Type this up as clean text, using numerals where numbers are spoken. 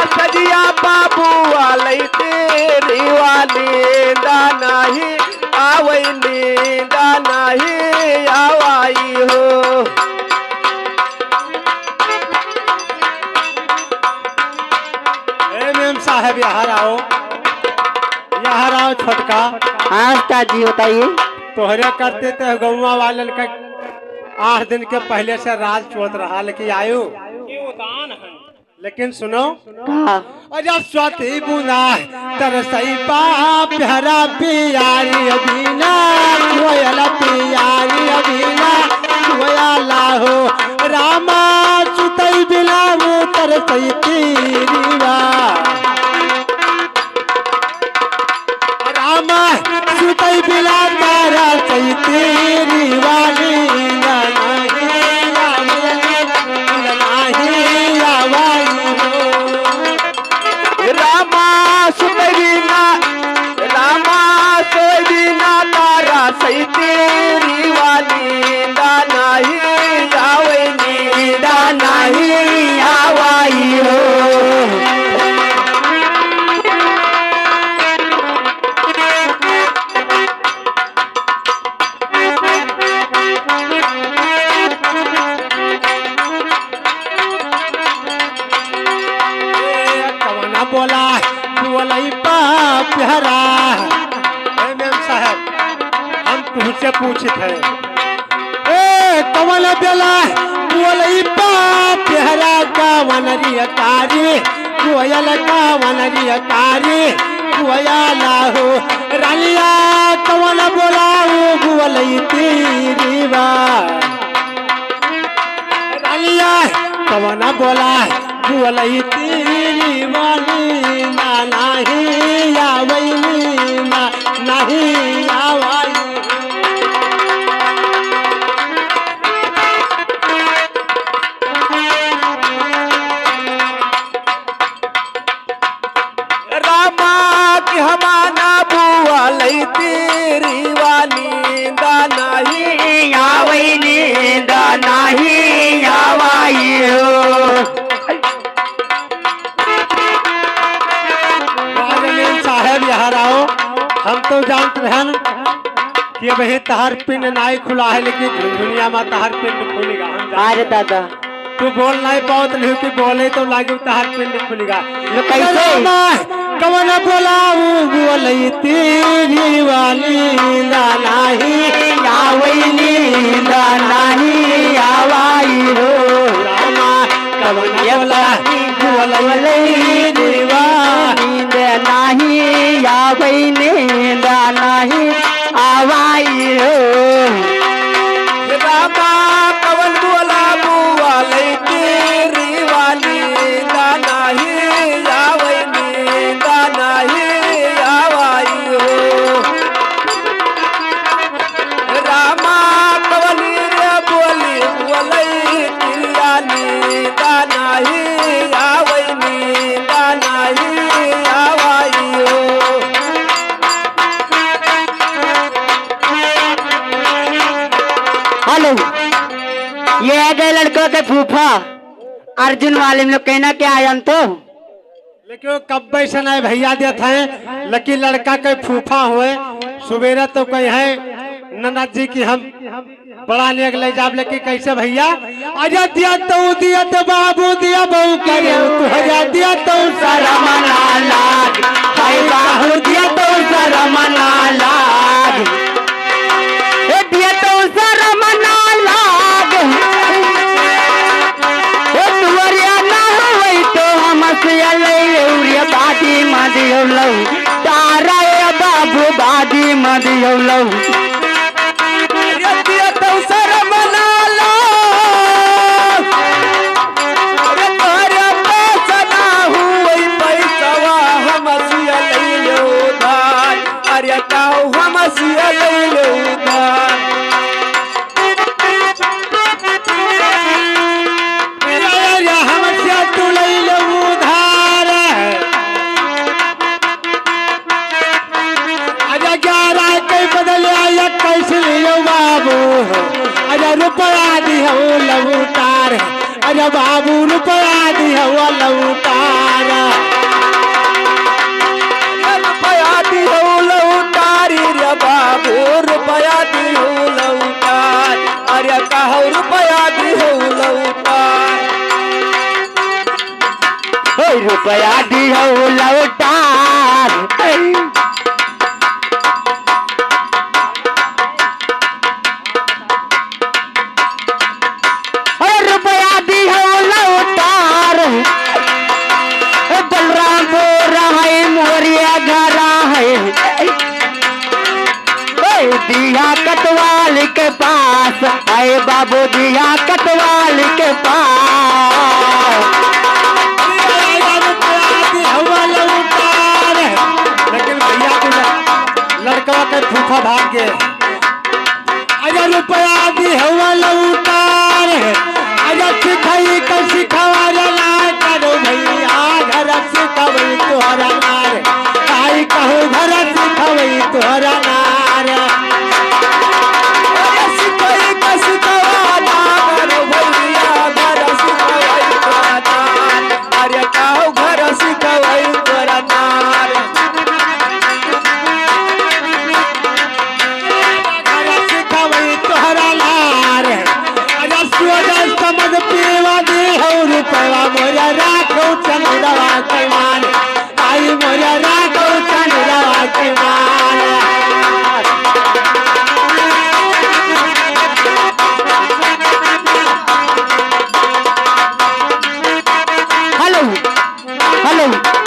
सजिया बाबू वाले तेरी वाली नहीं आवई नींदा नहीं आवाई हो। मेम साहब यहाँ आओ छोटका। हाँ जी बताइए। तोहरे करते थे गौवा वालन का 8 दिन के पहले से राज चोत रहा लेकिन आयु लेकिन सुनो अरे स्वाति बुना तरसई बाप हरा पियारी अबीना कोयल पियारी अबीना कोयला हो रामा सुतई बिना वो तरसई तीरीवा रामा सुतई बिना तारा सई तेरी वाली सही तेरी वाली नहीं आवे नींदा नहीं आवाई हो। कवना बोला बोलई बाप प्यारा साहब हम तुझसे पूछित है कमल बेला बोलई बाप प्यारा का वनरिया कारी कोयल का वनरिया कारी कोयला हो रालिया कमल बोला बोलई तेरी बा रालिया कवना बोला बोलई तेरी वाली ना नहीं आवई ना नहीं आवाई रामा की हमाना बुआ लई तेरी वाली नहीं आवई नींदा नहीं आवाई हो। साहब यहाँ आओ हम तो जानते हैं कि वही तहार पिंड नहीं खुला है लेकिन दुनिया में तहार पिंड खुलेगा। अरे दादा तू बोल नहीं पाओ नहीं कि बोले तो लागे तहार पिंड खुलेगा। कैसे कवन बोला बोलई तेरी वाली नहीं आवई नींदा नहीं आवाई हो। रामा कवन बोला बोलई देवा नींद नहीं आवई नींदा नहीं आवाई हो। रामा कवन बोला बुआ लई तेरी वाली नहीं आवई नींदा नहीं आवाई हो। रामा कवन रे बोली बोलई तेरी वाली नहीं आवई नींदा नहीं आवाई हो। हेलो ये है गए लड़कों के फूफा अर्जुन वाले में लोग कहना क्या आया हम तो लेकिन कब से नहीं भैया देते हैं लेकिन लड़का के फूफा हुए सुबेरा तो कहीं है ननद जी की हम बड़ा लेग ले जाब लेकिन कैसे भैया अजा दिया तो बाबू दिया बहू करे तू हजा दिया तो सारा मना लाग हाय बाहू दिया तो सारा मना लाग दिया तो सारा मना लाग ना हुई तो हम बादी मदियो लऊ तारा बाबू बादी मदियो लऊ हम रुपया दिया लौटार, अरे बाबू रुपया दिया लौटार, रुपया दियो लौटारी रे बाबू रुपया दियो लौटार, अरे कहू रुपया दियो लौटार, रुपया दिया लौटार, रुपया दिया लौटार, बलरामपुर है मोरिया घरा है, दिया कटवाल के पास आए बाबू, दिया कटवाल के पास, लेकिन भैया लड़का के फूफा भाग गए।